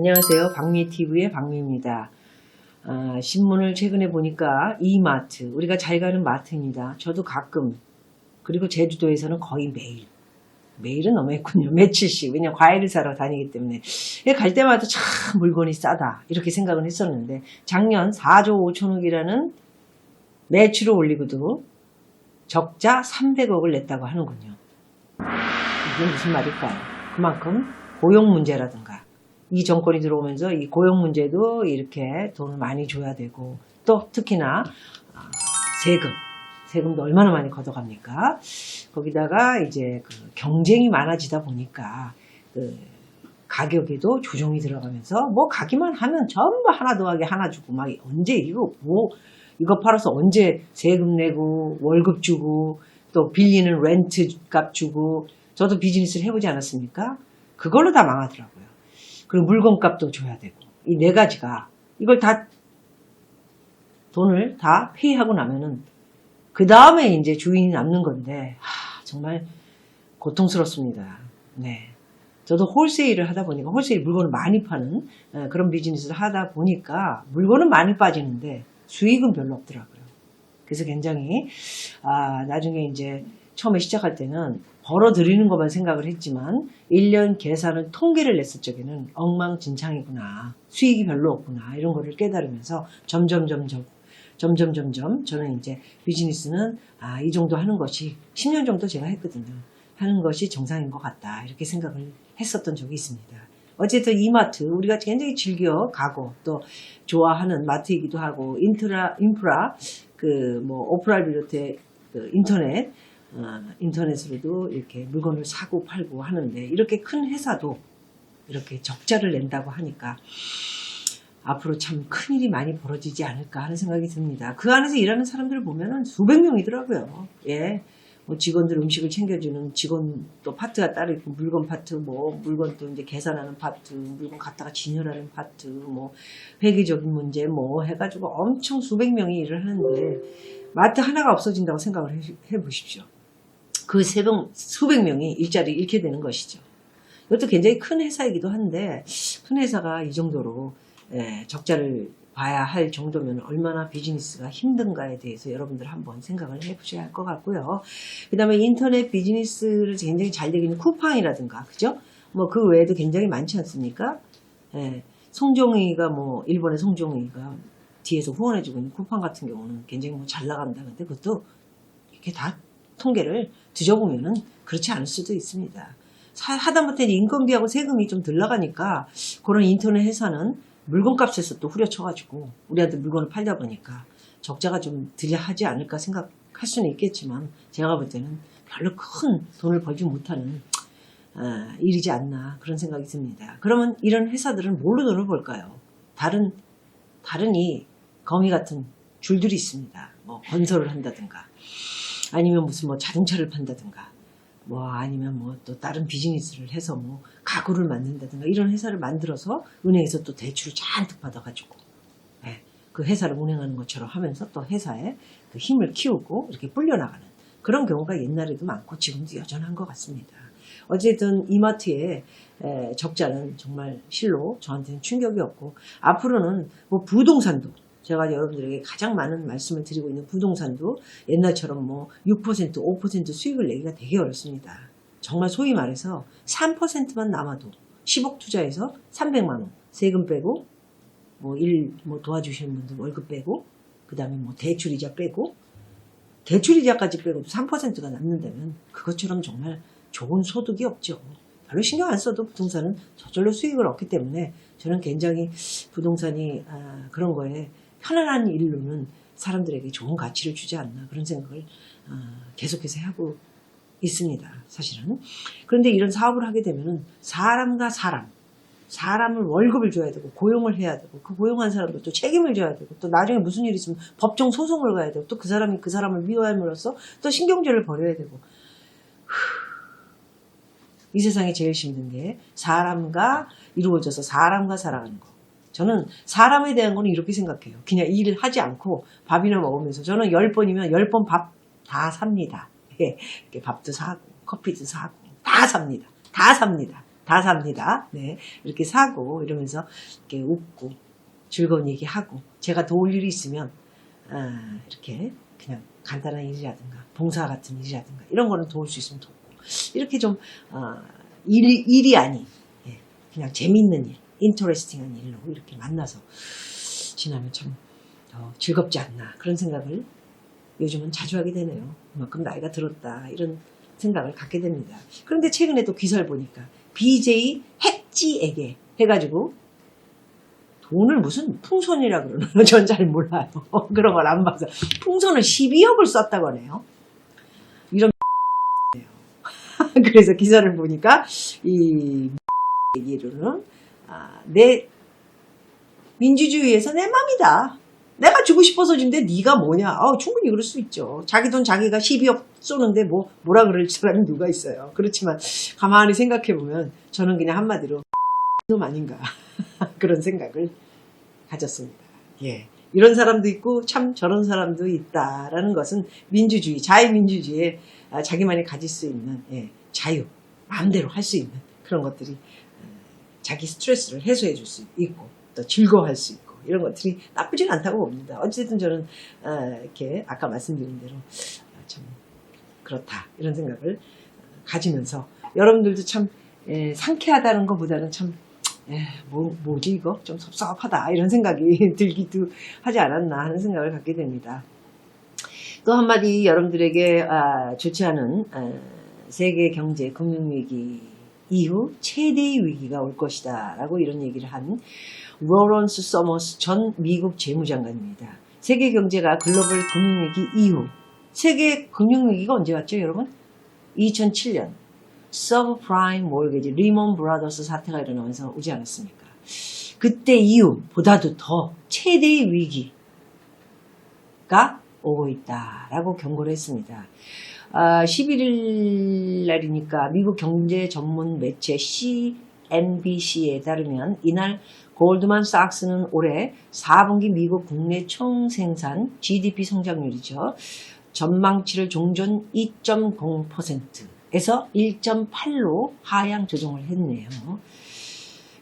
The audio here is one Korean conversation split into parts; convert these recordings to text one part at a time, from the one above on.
안녕하세요. 박미TV의 박미입니다. 신문을 최근에 보니까 이마트, 우리가 잘 가는 마트입니다. 저도 가끔, 그리고 제주도에서는 거의 매일은 너무했군요. 며칠씩. 왜냐면 과일을 사러 다니기 때문에. 갈 때마다 참 물건이 싸다. 이렇게 생각은 했었는데, 작년 4조 5천억이라는 매출을 올리고도 적자 300억을 냈다고 하는군요. 이게 무슨 말일까요? 그만큼 고용 문제라든가, 이 정권이 들어오면서 이 고용 문제도 이렇게 돈을 많이 줘야 되고, 또 특히나 세금도 얼마나 많이 걷어갑니까? 거기다가 이제 그 경쟁이 많아지다 보니까 그 가격에도 조정이 들어가면서 뭐 가기만 하면 전부 하나 더하기 하나 주고, 막 언제 이거 팔아서 언제 세금 내고 월급 주고 또 빌리는 렌트 값 주고. 저도 비즈니스를 해보지 않았습니까? 그걸로 다 망하더라고요. 그리고 물건값도 줘야 되고, 이 네 가지가, 이걸 다 돈을 다 페이하고 나면은 그 다음에 이제 주인이 남는 건데, 정말 고통스럽습니다. 네. 저도 홀세일을 하다 보니까, 홀세일 물건을 많이 파는 그런 비즈니스를 하다 보니까 물건은 많이 빠지는데 수익은 별로 없더라고요. 그래서 굉장히 나중에 이제 처음에 시작할 때는 벌어들이는 것만 생각을 했지만 1년 계산을 통계를 냈을 적에는 엉망진창이구나, 수익이 별로 없구나, 이런 거를 깨달으면서 점점 저는 이제 비즈니스는 이 정도 하는 것이 10년 정도 제가 했거든요. 하는 것이 정상인 것 같다, 이렇게 생각을 했었던 적이 있습니다. 어쨌든 이마트, 우리가 굉장히 즐겨 가고 또 좋아하는 마트이기도 하고, 인프라 오프라를 비롯해 그 인터넷으로도 이렇게 물건을 사고 팔고 하는데, 이렇게 큰 회사도 이렇게 적자를 낸다고 하니까 앞으로 참 큰일이 많이 벌어지지 않을까 하는 생각이 듭니다. 그 안에서 일하는 사람들을 보면은 수백 명이더라고요. 예. 뭐 직원들 음식을 챙겨주는 직원, 또 파트가 따로 있고, 물건 파트, 물건 또 이제 계산하는 파트, 물건 갖다가 진열하는 파트, 회계적인 문제, 해가지고 엄청 수백 명이 일을 하는데, 마트 하나가 없어진다고 생각을 해보십시오. 그 수백 명이 일자리 잃게 되는 것이죠. 이것도 굉장히 큰 회사이기도 한데, 큰 회사가 이 정도로 적자를 봐야 할 정도면 얼마나 비즈니스가 힘든가에 대해서 여러분들 한번 생각을 해보셔야 할 것 같고요. 그 다음에 인터넷 비즈니스를 굉장히 잘 되기는 쿠팡이라든가, 그죠? 그 외에도 굉장히 많지 않습니까? 송정의가 일본의 송정의가 뒤에서 후원해주고 있는 쿠팡 같은 경우는 굉장히 잘 나간다. 근데 그것도 이렇게 다 통계를 뒤져보면은 그렇지 않을 수도 있습니다. 하다못해 인건비하고 세금이 좀 덜 나가니까 그런 인터넷 회사는 물건값에서 또 후려쳐가지고 우리한테 물건을 팔다 보니까 적자가 좀 덜 하지 않을까 생각할 수는 있겠지만, 제가 볼 때는 별로 큰 돈을 벌지 못하는 일이지 않나, 그런 생각이 듭니다. 그러면 이런 회사들은 뭘로 돈을 벌까요? 다른 이 거미 같은 줄들이 있습니다. 건설을 한다든가, 아니면 무슨 자동차를 판다든가, 아니면 또 다른 비즈니스를 해서 가구를 만든다든가, 이런 회사를 만들어서 은행에서 또 대출을 잔뜩 받아가지고 그 회사를 운행하는 것처럼 하면서 또 회사에 그 힘을 키우고 이렇게 불려나가는 그런 경우가 옛날에도 많고 지금도 여전한 것 같습니다. 어쨌든 이마트의 적자는 정말 실로 저한테는 충격이었고, 앞으로는 부동산도, 제가 여러분들에게 가장 많은 말씀을 드리고 있는 부동산도 옛날처럼 6%, 5% 수익을 내기가 되게 어렵습니다. 정말 소위 말해서 3%만 남아도 10억 투자해서 300만 원 세금 빼고, 도와주시는 분들 월급 빼고, 그 다음에 대출이자 빼고, 대출이자까지 빼고도 3%가 남는다면 그것처럼 정말 좋은 소득이 없죠. 별로 신경 안 써도 부동산은 저절로 수익을 얻기 때문에, 저는 굉장히 부동산이 그런 거에 편안한 일로는 사람들에게 좋은 가치를 주지 않나, 그런 생각을 계속해서 하고 있습니다, 사실은. 그런데 이런 사업을 하게 되면은 사람과 사람을 월급을 줘야 되고 고용을 해야 되고, 그 고용한 사람도 또 책임을 져야 되고, 또 나중에 무슨 일이 있으면 법정 소송을 가야 되고, 또 그 사람을 위로함으로써 또 신경전을 벌여야 되고. 이 세상에 제일 힘든 게 사람과 이루어져서 사람과 살아가는 거. 저는 사람에 대한 거는 이렇게 생각해요. 그냥 일을 하지 않고 밥이나 먹으면서, 저는 10번이면 10번 밥 다 삽니다. 이렇게 밥도 사고 커피도 사고 다 삽니다. 다 삽니다. 네. 이렇게 사고 이러면서 이렇게 웃고 즐거운 얘기하고 제가 도울 일이 있으면 이렇게 그냥 간단한 일이라든가 봉사 같은 일이라든가 이런 거는 도울 수 있으면 돕고 이렇게 좀 일이 아닌 그냥 재밌는 일, 인터레스팅한 일로 이렇게 만나서 지나면 참 즐겁지 않나 그런 생각을 요즘은 자주 하게 되네요. 그만큼 나이가 들었다 이런 생각을 갖게 됩니다. 그런데 최근에 또 기사를 보니까 BJ 핵지에게 해가지고 돈을 무슨 풍선이라 그러나 전 잘 몰라요. 그런 걸 안 봐서 풍선을 12억을 썼다고 하네요. 이런 그래서 기사를 보니까 이 얘기로는 내 민주주의에서 내 맘이다. 내가 주고 싶어서 준데 네가 뭐냐. 충분히 그럴 수 있죠. 자기 돈 자기가 12억 쏘는데 뭐라 그럴 사람이 누가 있어요. 그렇지만 가만히 생각해보면 저는 그냥 한마디로 놈 아닌가 그런 생각을 가졌습니다. 예, 이런 사람도 있고 참 저런 사람도 있다라는 것은 민주주의, 자유민주주의에 자기만이 가질 수 있는 자유, 마음대로 할 수 있는 그런 것들이 자기 스트레스를 해소해 줄 수 있고 또 즐거워할 수 있고 이런 것들이 나쁘진 않다고 봅니다. 어쨌든 저는 이렇게 아까 말씀드린 대로 참 그렇다 이런 생각을 가지면서 여러분들도 참 상쾌하다는 것보다는 참 뭐지 이거 좀 섭섭하다 이런 생각이 들기도 하지 않았나 하는 생각을 갖게 됩니다. 또 한마디 여러분들에게 좋지 않은 세계 경제 금융위기 이후 최대의 위기가 올 것이다 라고 이런 얘기를 한 로런스 서머스 전 미국 재무장관입니다. 세계 경제가 글로벌 금융위기 이후 세계 금융위기가 언제 왔죠 여러분? 2007년 서브프라임 모르게지 리먼 브라더스 사태가 일어나면서 오지 않았습니까? 그때 이후보다도 더 최대의 위기가 오고 있다라고 경고를 했습니다. 11일 날이니까 미국 경제 전문 매체 CNBC에 따르면 이날 골드만삭스는 올해 4분기 미국 국내 총생산 GDP 성장률이죠. 전망치를 종전 2.0%에서 1.8로 하향 조정을 했네요.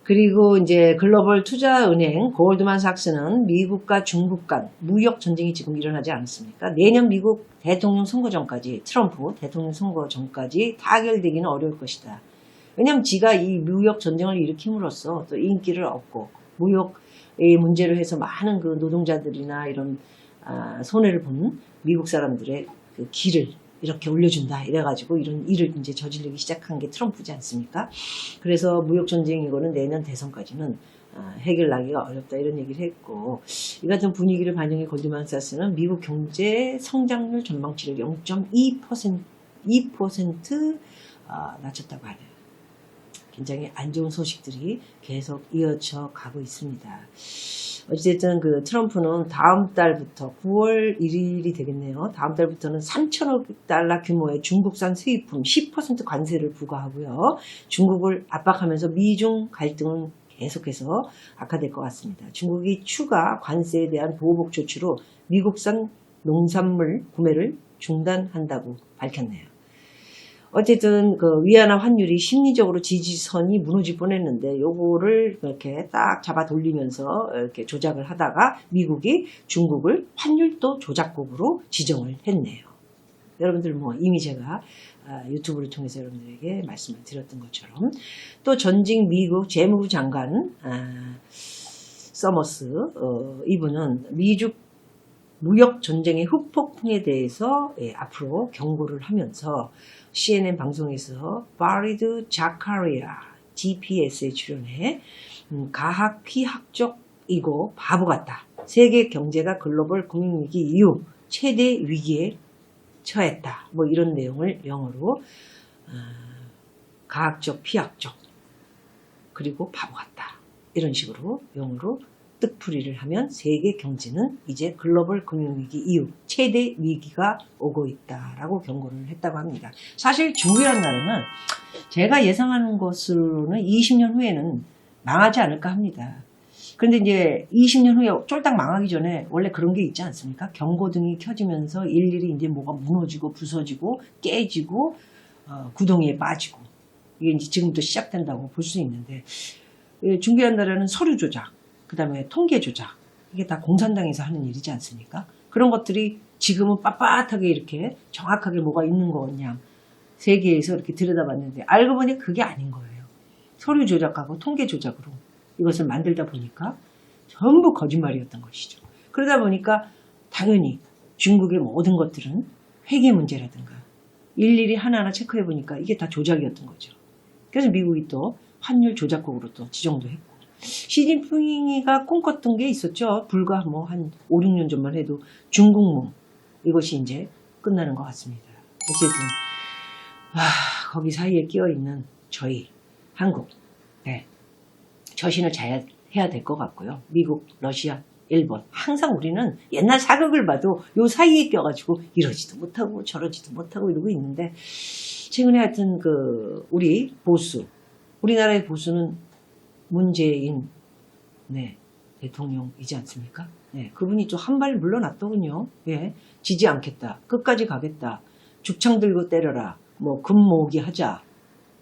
그리고 이제 글로벌 투자은행 골드만삭스는 미국과 중국 간 무역 전쟁이 지금 일어나지 않았습니까? 내년 미국 대통령 선거 전까지 트럼프 대통령 선거 전까지 타결되기는 어려울 것이다. 왜냐하면 지가 이 무역 전쟁을 일으킴으로써 또 인기를 얻고 무역의 문제로 해서 많은 그 노동자들이나 이런 손해를 본 미국 사람들의 그 길을 이렇게 올려준다 이래가지고 이런 일을 이제 저지르기 시작한 게 트럼프지 않습니까? 그래서 무역전쟁 이거는 내년 대선까지는 해결하기가 어렵다 이런 얘기를 했고 이 같은 분위기를 반영해 골드만삭스는 미국 경제 성장률 전망치를 0.2% 낮췄다고 하네요. 굉장히 안 좋은 소식들이 계속 이어져 가고 있습니다. 어쨌든 그 트럼프는 다음 달부터 9월 1일이 되겠네요. 다음 달부터는 3천억 달러 규모의 중국산 수입품 10% 관세를 부과하고요. 중국을 압박하면서 미중 갈등은 계속해서 악화될 것 같습니다. 중국이 추가 관세에 대한 보호복 조치로 미국산 농산물 구매를 중단한다고 밝혔네요. 어쨌든 그 위안화 환율이 심리적으로 지지선이 무너질 뻔했는데 요거를 이렇게 딱 잡아 돌리면서 이렇게 조작을 하다가 미국이 중국을 환율도 조작국으로 지정을 했네요. 여러분들 뭐 이미 제가 유튜브를 통해서 여러분들에게 말씀을 드렸던 것처럼 또 전직 미국 재무부 장관 서머스 이분은 미중 무역 전쟁의 후폭풍에 대해서 앞으로 경고를 하면서 CNN 방송에서 파리드 자카리아 GPS에 출연해 가학 피학적이고 바보 같다. 세계 경제가 글로벌 금융위기 이후 최대 위기에 처했다. 뭐 이런 내용을 영어로 가학적 피학적 그리고 바보 같다. 이런 식으로 영어로 뜻풀이를 하면 세계 경제는 이제 글로벌 금융위기 이후 최대 위기가 오고 있다라고 경고를 했다고 합니다. 사실 중국이라는 나라는 제가 예상하는 것으로는 20년 후에는 망하지 않을까 합니다. 그런데 이제 20년 후에 쫄딱 망하기 전에 원래 그런 게 있지 않습니까? 경고등이 켜지면서 일일이 이제 뭐가 무너지고 부서지고 깨지고 구덩이에 빠지고 이게 이제 지금부터 시작된다고 볼 수 있는데, 중개한다라는 서류 조작, 그 다음에 통계 조작, 이게 다 공산당에서 하는 일이지 않습니까? 그런 것들이 지금은 빳빳하게 이렇게 정확하게 뭐가 있는 거냐 세계에서 이렇게 들여다봤는데 알고 보니 그게 아닌 거예요. 서류 조작하고 통계 조작으로 이것을 만들다 보니까 전부 거짓말이었던 것이죠. 그러다 보니까 당연히 중국의 모든 것들은 회계 문제라든가 일일이 하나하나 체크해 보니까 이게 다 조작이었던 거죠. 그래서 미국이 또 환율 조작국으로 또 지정도 했고, 시진핑이가 꿈꿨던 게 있었죠. 불과 뭐 한 5, 6년 전만 해도 중국몽, 이것이 이제 끝나는 것 같습니다. 어쨌든 거기 사이에 끼어 있는 저희 한국, 네, 저신을 잘 해야 될 것 같고요. 미국, 러시아, 일본, 항상 우리는 옛날 사극을 봐도 요 사이에 껴가지고 이러지도 못하고 저러지도 못하고 이러고 있는데, 최근에 하여튼 우리 보수, 우리나라의 보수는 문재인 대통령이지 않습니까? 네, 그분이 좀 한 발 물러났더군요. 예, 지지 않겠다, 끝까지 가겠다, 죽창 들고 때려라, 뭐 금 모으기 하자,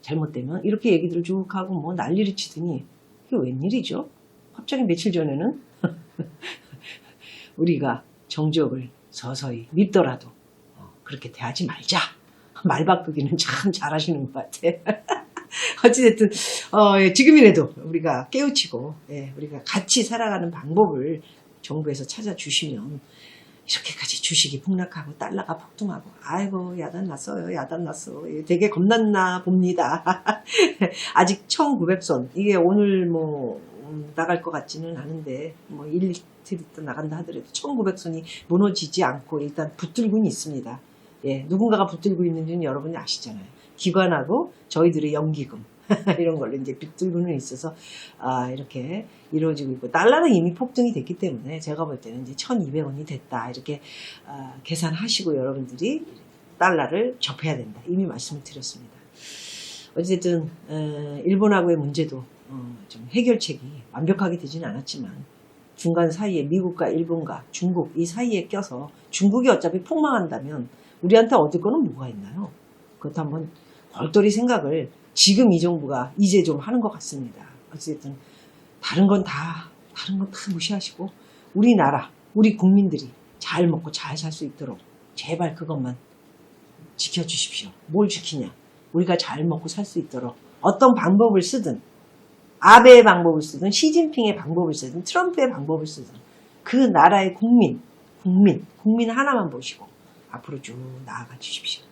잘못되면 이렇게 얘기들을 쭉 하고 뭐 난리를 치더니 이게 웬일이죠? 갑자기 며칠 전에는 우리가 정적을 서서히 믿더라도 그렇게 대하지 말자, 말 바꾸기는 참 잘하시는 것 같아. 어찌됐든 지금이라도 우리가 깨우치고 우리가 같이 살아가는 방법을 정부에서 찾아주시면, 이렇게까지 주식이 폭락하고 달러가 폭등하고 아이고 야단 났어요, 야단 났어, 되게 겁났나 봅니다. 아직 1900선, 이게 오늘 뭐 나갈 것 같지는 않은데 뭐 1이틀 있다 나간다 하더라도 1900선이 무너지지 않고 일단 붙들고는 있습니다. 예, 누군가가 붙들고 있는지는 여러분이 아시잖아요. 기관하고 저희들의 연기금 이런 걸로 이제 붙들고는 있어서 이렇게 이루어지고 있고, 달러는 이미 폭등이 됐기 때문에 제가 볼 때는 이제 1200원이 됐다 이렇게 계산하시고 여러분들이 달러를 접해야 된다 이미 말씀을 드렸습니다. 어쨌든 일본하고의 문제도 좀 해결책이 완벽하게 되지는 않았지만, 중간 사이에 미국과 일본과 중국 이 사이에 껴서 중국이 어차피 폭망한다면 우리한테 얻을 거는 뭐가 있나요? 그것도 한번 골똘히 생각을 지금 이 정부가 이제 좀 하는 것 같습니다. 어쨌든 다른 건 다 무시하시고 우리나라, 우리 국민들이 잘 먹고 잘 살 수 있도록 제발 그것만 지켜주십시오. 뭘 지키냐? 우리가 잘 먹고 살 수 있도록 어떤 방법을 쓰든, 아베의 방법을 쓰든 시진핑의 방법을 쓰든 트럼프의 방법을 쓰든 그 나라의 국민 하나만 보시고 앞으로 쭉 나아가 주십시오.